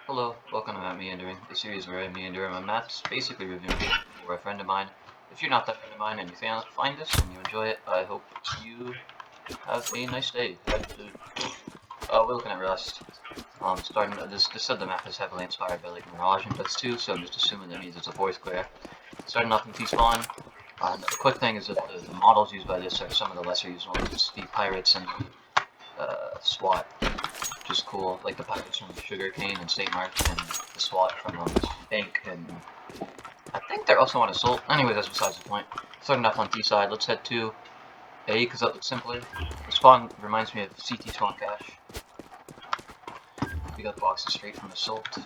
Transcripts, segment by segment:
Hello, welcome to Meandering, the series where I meander my maps, basically reviewing it for a friend of mine. If you're not that friend of mine and you find this and you enjoy it, I hope you have a nice day. We're looking at Rust. This said the map is heavily inspired by like Mirage and Dust 2, so I'm just assuming that means it's a Foursquare. Starting off in T-Spawn. The quick thing is that the models used by this are some of the lesser used ones. It's the Pirates and SWAT. Which is cool, like the Pirates from Sugarcane and St. Mark, and the SWAT from Bank, and I think they're also on Assault. Anyway, that's besides the point. Starting off on T side, let's head to A, because that looks simpler. The spawn reminds me of CT spawn cache. We got boxes straight from Assault.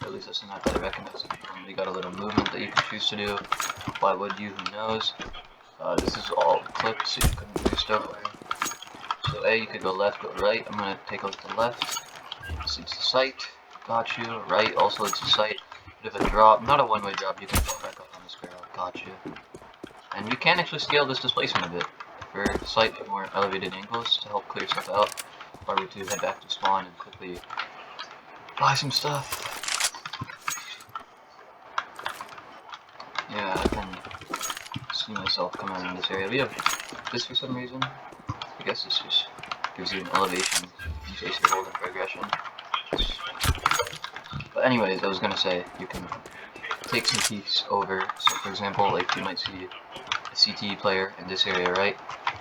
At least that's the map that I recognize. We got a little movement that you can choose to do. Why would you? Who knows? This is all clipped, so you can do stuff. So A, you could go left, go right. I'm gonna take a look to the left. This leads to site. Got you. Right also leads to site. Bit of a drop, not a one-way drop. You can fall back up on this barrel. Got you. And you can actually scale this displacement a bit for slightly more elevated angles to help clear stuff out. If I were to head back to spawn and quickly buy some stuff. Yeah, I can see myself coming out in this area. We have this for some reason. I guess this just gives you an elevation in case you're holding for aggression. But anyways, I was gonna say, you can take some peeks over. So for example, like you might see a CT player in this area, right?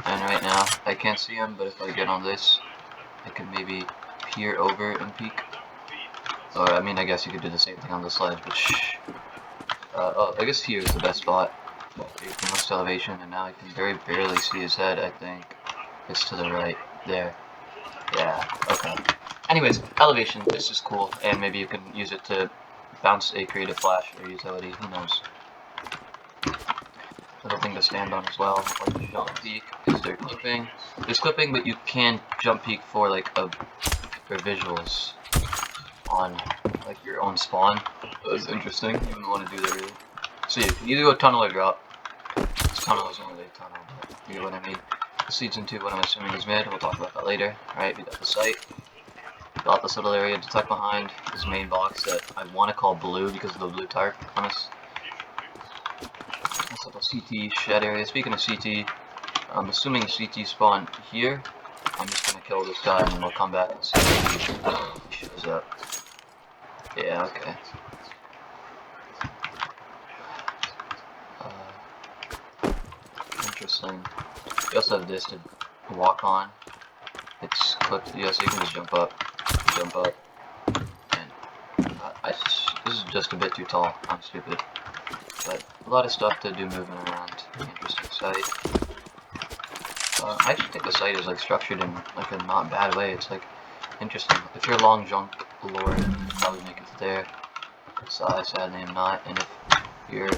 And right now, I can't see him, but if I get on this, I can maybe peer over and peek. Or, I mean, I guess you could do the same thing on this ledge, but shh. Oh, I guess here is the best spot. Here's the most elevation, and now I can very barely see his head, I think. It's to the right. There. Yeah, okay. Anyways, elevation, this is cool, and maybe you can use it to bounce a creative flash or utility, who knows. Little thing to stand on as well, like jump peek, is there clipping. There's clipping, but you can jump peek for like for visuals on like your own spawn. That's interesting, you wouldn't want to do that really. So you can either go tunnel or drop. This tunnel isn't really a tunnel, but you know what I mean. This leads into what I'm assuming is mid, we'll talk about that later. Alright, we got the site. Got this little area to tuck behind, this main box that I want to call blue because of the blue tarp on us. This little CT shed area. Speaking of CT, I'm assuming CT spawn here. I'm just going to kill this guy and then we'll come back and see if he shows up. Yeah, okay. Interesting. We also have this to walk on. It's clipped, yeah, so you can just jump up, and this is just a bit too tall. I'm stupid, but a lot of stuff to do moving around. Interesting site. I actually think the site is like structured in like a not bad way. It's like interesting. If you're long junk lore, you can probably make it there. So I sadly am not. And if you're,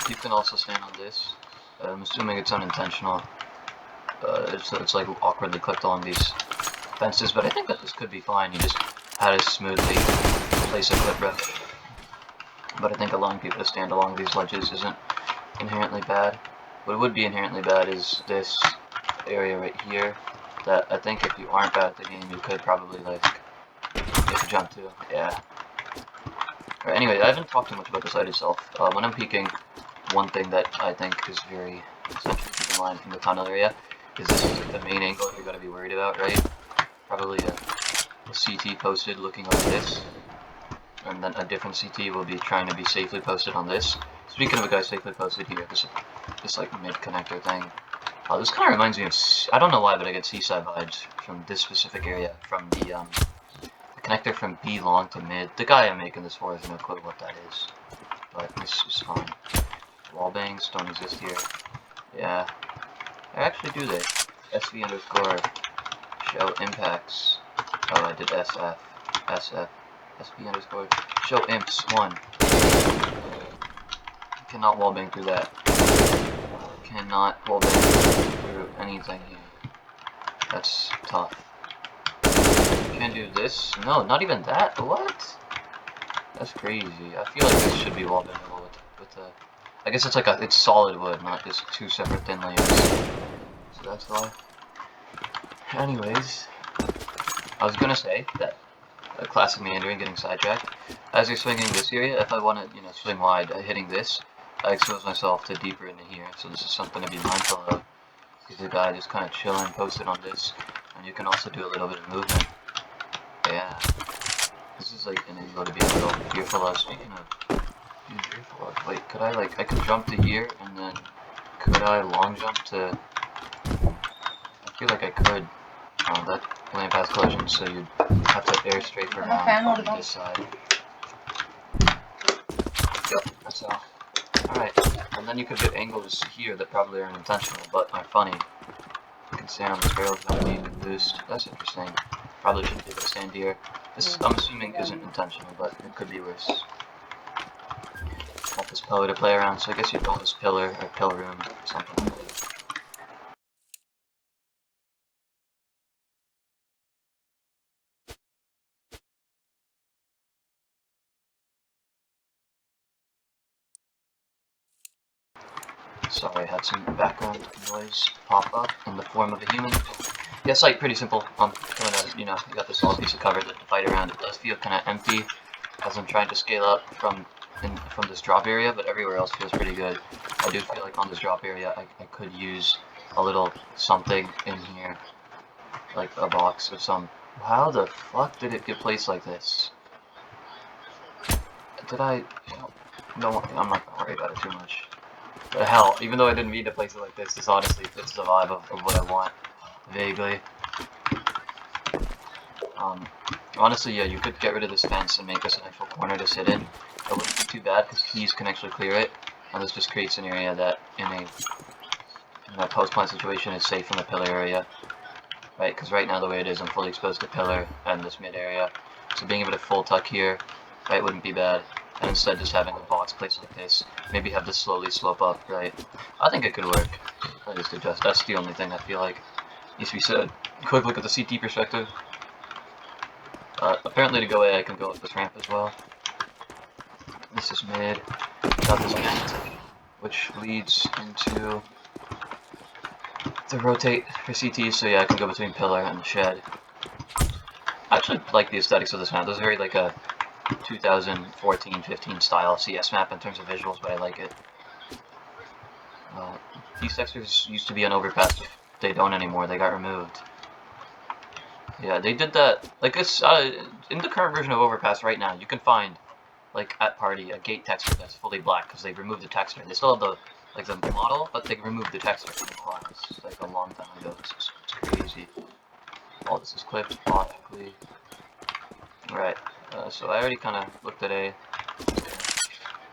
you can also stand on this. I'm assuming it's unintentional. It's like awkwardly clipped along these fences, but I think that this could be fine. You just had to smoothly place a clip ref. But I think allowing people to stand along these ledges isn't inherently bad. What would be inherently bad is this area right here, that I think if you aren't bad at the game, you could probably like get to jump to. Yeah. Alright, anyway, I haven't talked too much about the site itself. When I'm peeking, one thing that I think is very essential to keep in mind from the tunnel area is this is like the main angle you're going to be worried about, right? Probably a CT posted looking like this, and then a different CT will be trying to be safely posted on this. Speaking of a guy safely posted here, this like mid connector thing. This kind of reminds me of, I don't know why, but I get seaside vibes from this specific area, from the connector from B long to mid. The guy I'm making this for has no clue what that is, but this is fine. Wall bangs don't exist here. Yeah. Actually, do they? SV underscore show impacts. Oh, I did SF. SV underscore show imps 1. Cannot wallbang through that. Cannot wallbang through anything here. That's tough. Can't do this? No, not even that? What? That's crazy. I feel like this should be wallbangable with the... I guess it's like it's solid wood, not just two separate thin layers. So that's why. Anyways, I was gonna say that a classic meandering, getting sidetracked. As you're swinging this area, if I want to, swing wide, hitting this, I expose myself to deeper into here. So this is something to be mindful of. Because the guy just kind of chilling, posted on this, and you can also do a little bit of movement. Yeah, this is like an angle to be a little fearful of. Speaking of being fearful of, wait, could I could jump to here, and then could I long jump to? I feel like I could. That land pass collision, so you'd have to air strafe around on this side. Yep, that's all. Alright, and then you could get angles here that probably aren't intentional, but are funny. You can stand on this barrel without needing to boost. That's interesting. Probably shouldn't be able to stand here. This, I'm assuming, isn't intentional, but it could be worse. Got this pillar to play around, so I guess you'd call this pillar, or pill room, or something like that. Sorry, I had some background noise pop up in the form of a human. Yeah, site pretty simple. You got this little piece of cover to fight around. It does feel kind of empty as I'm trying to scale up from this drop area, but everywhere else feels pretty good. I do feel like on this drop area, I could use a little something in here, like a box or some. How the fuck did it get placed like this? Did I? No, I'm not gonna worry about it too much. The hell, even though I didn't mean to place it like this honestly fits the vibe of what I want, vaguely. Honestly, yeah, you could get rid of this fence and make this an actual corner to sit in. That wouldn't be too bad, because keys can actually clear it, and this just creates an area that, in a post-plant situation, is safe from the pillar area. Right, because right now the way it is, I'm fully exposed to pillar and this mid area, so being able to full tuck here, right, wouldn't be bad. And instead just having a box placed like this, maybe have this slowly slope up, right? I think it could work. I just adjust. That's the only thing I feel like needs to be said. Quick look at the CT perspective. Apparently to go A, I can go up this ramp as well. This is mid. Got this vent, which leads into the rotate for CT, so yeah, I can go between pillar and the shed. I actually like the aesthetics of this map. This is very like a 2014-15 style CS map in terms of visuals, but I like it. These textures used to be on overpass, but they don't anymore. They got removed. Yeah, they did that. Like this, in the current version of overpass right now, you can find, like at party, a gate texture that's fully black because they removed the texture. They still have the model, but they removed the texture from the class like a long time ago. It's crazy. All this is clipped logically. Right. So I already kind of looked at A.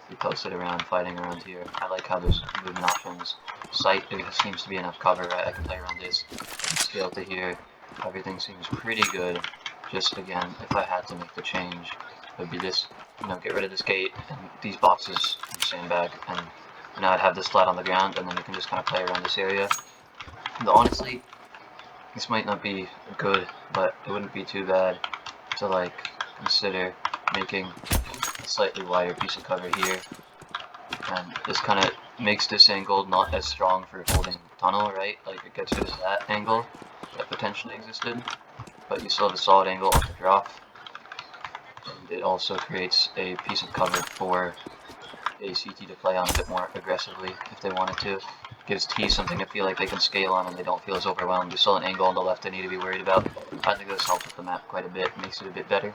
We posted around, fighting around here. I like how there's movement options. Sight, there seems to be enough cover, right? I can play around this. I can scale to here. Everything seems pretty good. Just again, if I had to make the change, it would be this, get rid of this gate and these boxes and sandbag, and I'd have this flat on the ground, and then you can just kind of play around this area. But honestly, this might not be good, but it wouldn't be too bad to consider making a slightly wider piece of cover here, and this kind of makes this angle not as strong for holding tunnel, right? Like it gets rid of that angle that potentially existed, but you still have a solid angle on the drop, and it also creates a piece of cover for a CT to play on a bit more aggressively if they wanted to. Gives T something to feel like they can scale on and they don't feel as overwhelmed. There's still an angle on the left they need to be worried about. I think this helps with the map quite a bit, makes it a bit better.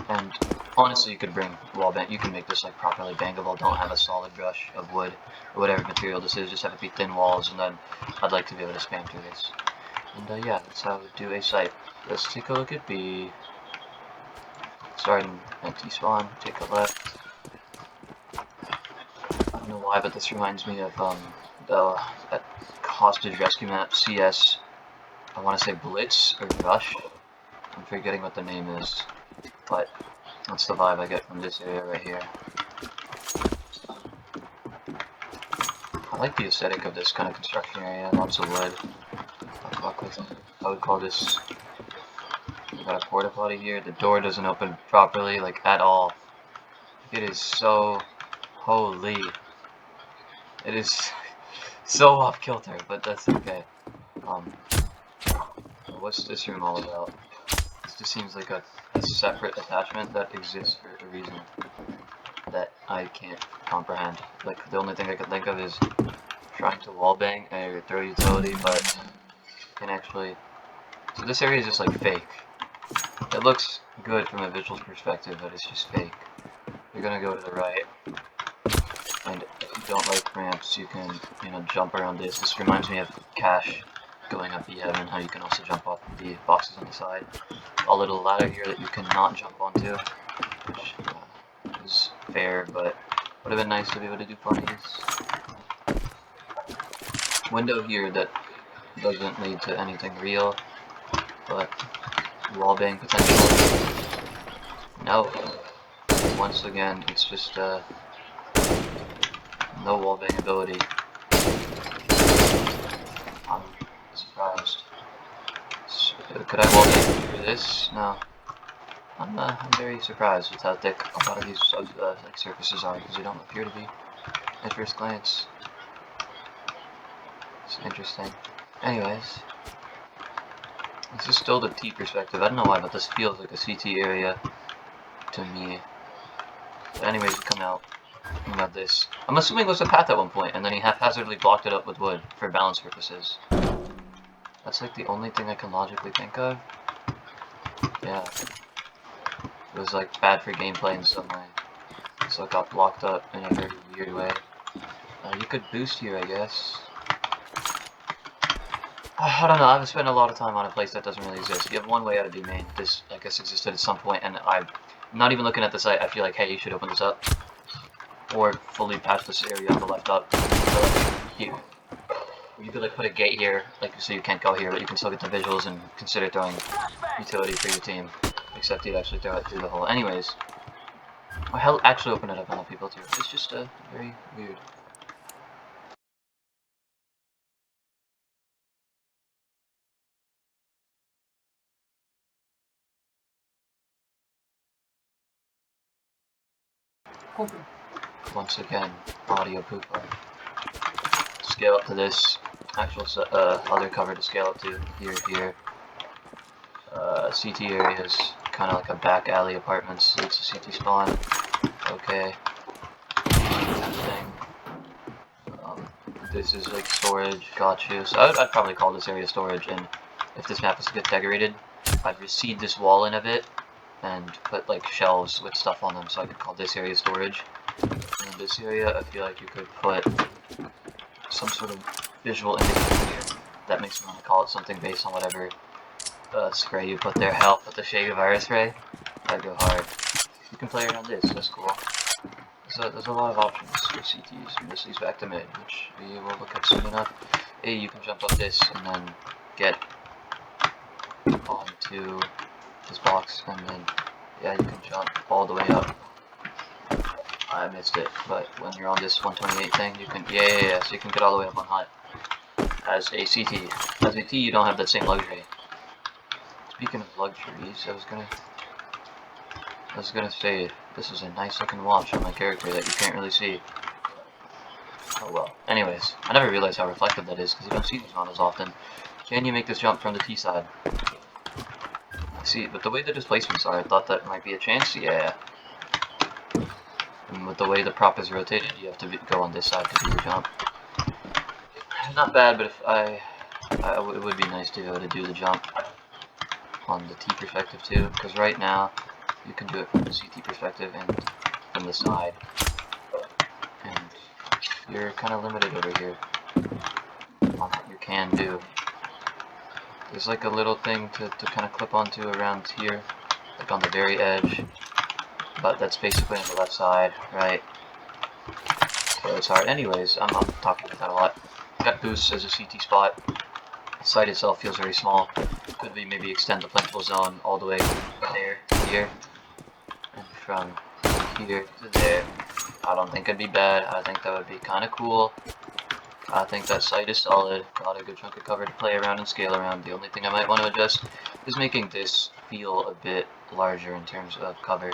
And honestly, you could bring wall bang. You can make this like properly bangable. Don't have a solid brush of wood or whatever material this is. Just have it be thin walls, and then I'd like to be able to spam through this. And yeah, that's how we do a site. Let's take a look at B. Starting at T-spawn, take a left. I don't know why, but this reminds me of that hostage rescue map, CS. I want to say Blitz or Rush. I'm forgetting what the name is, but that's the vibe I get from this area right here. I like the aesthetic of this kind of construction area. Lots of wood. I would call this. We got a porta potty here. The door doesn't open properly, like at all. It is so holy. It is so off kilter, but that's okay. What's this room all about? Let's just seems like a separate attachment that exists for a reason that I can't comprehend. Like, the only thing I could think of is trying to wallbang a throw utility, but can actually... So this area is just like fake. It looks good from a visual perspective, but it's just fake. You're gonna go to the right, and if you don't like ramps, you can, you know, jump around this. This reminds me of Cash going up E-Heaven, how you can also jump off the boxes on the side. A little ladder here that you cannot jump onto, which is fair, but would have been nice to be able to do parties. Window here that doesn't lead to anything real, but wallbang potential. No. Once again, it's just no wallbang ability. I'm surprised. Could I wallbang through this? No. I'm very surprised with how thick a lot of these like surfaces are, because they don't appear to be at first glance. It's interesting. Anyways, this is still the T perspective. I don't know why, but this feels like a CT area to me. But anyways, we come out. You have this. I'm assuming it was a path at one point, and then he haphazardly blocked it up with wood for balance purposes. That's like the only thing I can logically think of. Yeah. It was like bad for gameplay in some way. So it got blocked up in a very weird way. You could boost here, I guess. I don't know, I've spent a lot of time on a place that doesn't really exist. You have one way out of the main. This, I guess, existed at some point, and I'm not even looking at the site. I feel like, hey, you should open this up. Or fully patch this area on the left up. So, like, here. You could, like, put a gate here, like, so you can't go here, but you can still get the visuals and consider throwing utility for your team. Except you'd actually throw it through the hole. Anyways. Or hell, actually open it up on the people too. It's just very weird. Once again, audio pooper. Scale up to this actual other cover to scale up to here. CT area is kind of like a back alley apartments. It's a CT spawn. Okay. This is like storage. Got you. So I'd probably call this area storage. And if this map was to get decorated, I'd recede this wall in a bit and put like shelves with stuff on them. So I could call this area storage. And in this area, I feel like you could put some sort of visual indicator here. That makes me want to call it something based on whatever spray you put there. Hell, put the Shade of Iris spray. That'd go hard. You can play around this. That's cool. There's a lot of options for CTs, and this leads back to mid, which we will look at soon enough. A, you can jump up this and then get onto this box, and then yeah, you can jump all the way up. I missed it, but when you're on this 128 thing, you can so you can get all the way up on high. As a CT, as a T, you don't have that same luxury. Speaking of luxuries, I was gonna say this is a nice looking watch on my character that you can't really see. Oh well. Anyways, I never realized how reflective that is because you don't see these models often. Can you make this jump from the T side? See, but the way the displacements are, I thought that might be a chance. Yeah. And with the way the prop is rotated, you have to go on this side to do the jump. Not bad, but if it would be nice to be able to do the jump on the T perspective too, because right now you can do it from the CT perspective and from the side, and you're kind of limited over here on what you can do. There's like a little thing to kind of clip onto around here, like on the very edge, but that's basically on the left side, right? So it's hard. Anyways, I'm talking about that a lot. Got boosts as a CT spot. The site itself feels very small. Could we maybe extend the plentiful zone all the way there, here, and from here to there? I don't think it'd be bad. I think that would be kind of cool. I think that site is solid. Got a good chunk of cover to play around and scale around. The only thing I might want to adjust is making this feel a bit larger in terms of cover.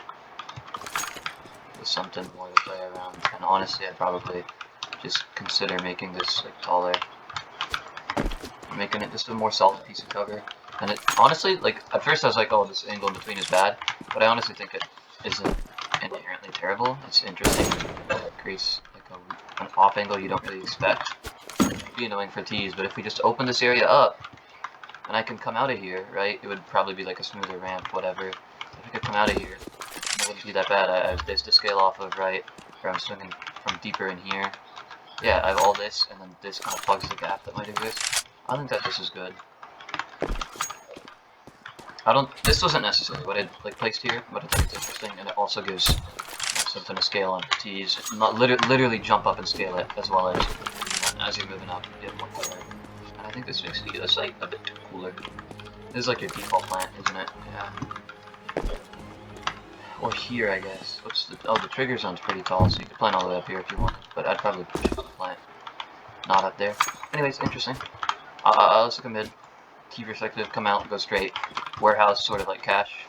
With something more to play around. And honestly, I'd probably just consider making this like taller. Making it just a more solid piece of cover. And it honestly, like, at first I was like, oh, this angle in between is bad, but I honestly think it isn't inherently terrible. It's interesting. It creates like an off angle you don't really expect. It'd be annoying for tees, but if we just open this area up, and I can come out of here, right? It would probably be like a smoother ramp, whatever. If I could come out of here, it wouldn't be that bad. I have this to scale off of, right? Where I'm swinging from deeper in here. Yeah, I have all this, and then this kind of plugs the gap that might exist. I think that this is good. This wasn't necessary what I like placed here, but I think it's interesting, and it also gives something to scale on tees. Not literally jump up and scale it, as well as you're moving up, you have one color. And I think this makes the site a bit cooler. This is like your default plant, isn't it? Yeah. Or here, I guess. What's the? Oh, the trigger zone's pretty tall, so you could plant all the way up here if you want. But I'd probably push the plant, not up there. Anyways, interesting. Let's look at mid. Key perspective, come out, go straight. Warehouse, sort of like cache.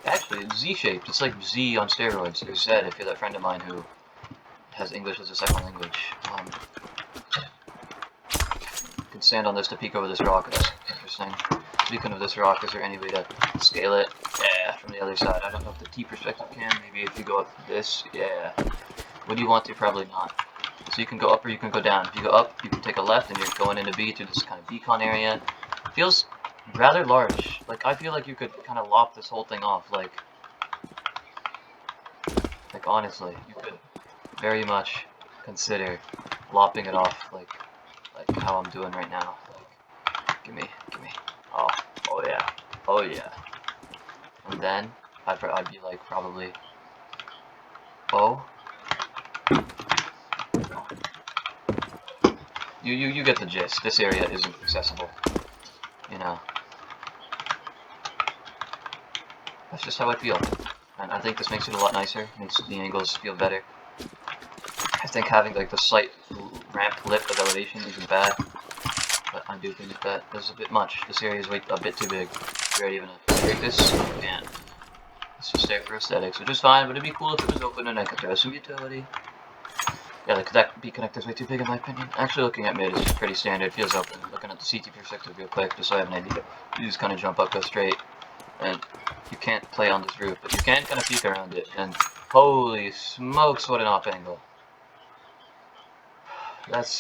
Actually, it's Z-shaped. It's like Z on steroids, or Z if you're that friend of mine who has English as a second language. You can stand on this to peek over this rock. That's interesting. Speaking of this rock, is there any way to scale it? Yeah, from the other side. I don't know if the T perspective can. Maybe if you go up this, yeah. Would you want to? Probably not. So you can go up or you can go down. If you go up, you can take a left and you're going into B through this kind of beacon area. It feels rather large. Like, I feel like you could kind of lop this whole thing off. Like honestly, you could very much consider lopping it off, like how I'm doing right now. Like, gimme. Oh yeah. And then I'd be like probably, oh. You get the gist. This area isn't accessible. You know. That's just how I feel. And I think this makes it a lot nicer. Makes the angles feel better. I think having like the slight ramp lip of elevation isn't bad. But I do think that is a bit much. This area is a bit too big. Ready even to break this? Man. Let's just stay for aesthetics, which is fine, but it'd be cool if it was open and I could throw some utility. Yeah, that B connector is way too big in my opinion. Actually, looking at mid is just pretty standard. It feels open. Looking at the CT perspective real quick, just so I have an idea. You just kind of jump up, go straight, and you can't play on this roof, but you can kind of peek around it. And holy smokes, what an off angle!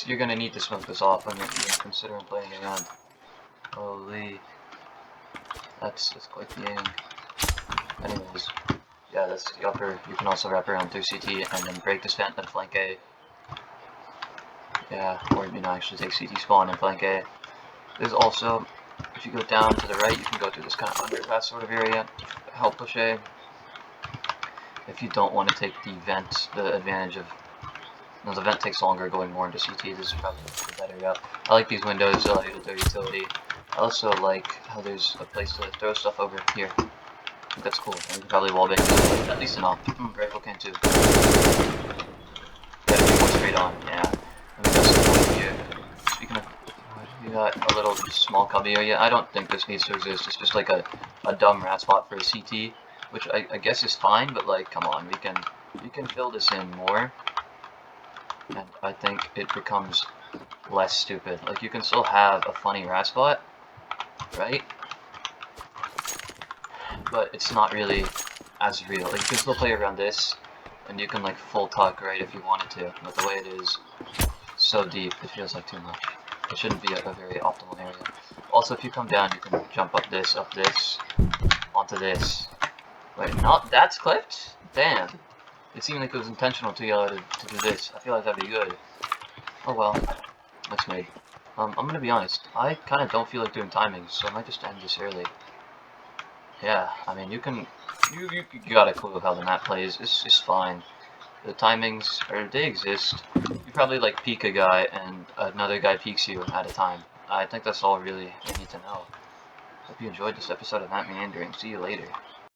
You're gonna need to smoke this off when you're considering playing around. Holy, that's quite the aim. Anyways, yeah, that's the upper. You can also wrap around through CT and then break this vent, then flank A. Yeah, or actually take CT spawn and flank A. There's also, if you go down to the right, you can go through this kind of underpass sort of area, help push A. If you don't want to take the vent, the advantage of, the vent takes longer going more into CT, this is probably the better route. I like these windows, they allow you to throw utility. I also like how there's a place to throw stuff over here. I think that's cool. You can probably wallbang at least enough. Rifle can too. Gotta be more straight on, yeah. And we got some here. Speaking of, we got a little small cubby area. I don't think this needs to exist. It's just like a dumb rat spot for a CT, which I guess is fine, but like, come on, we can fill this in more. And I think it becomes less stupid. Like, you can still have a funny rat spot, right? But it's not really as real. Like, you can still play around this, and you can like full tuck, right, if you wanted to. But the way it is so deep, it feels like too much. It shouldn't be a very optimal area. Also, if you come down, you can jump up this, onto this. Wait, not that's clipped? Damn. It seemed like it was intentional to do this. I feel like that'd be good. Oh well. That's made. I'm gonna be honest. I kind of don't feel like doing timings, so I might just end this early. Yeah, I mean, you got a clue of how the map plays. It's just fine. The timings, they exist. You probably like peek a guy and another guy peeks you at a time. I think that's all really you need to know. Hope you enjoyed this episode of Meandering. See you later.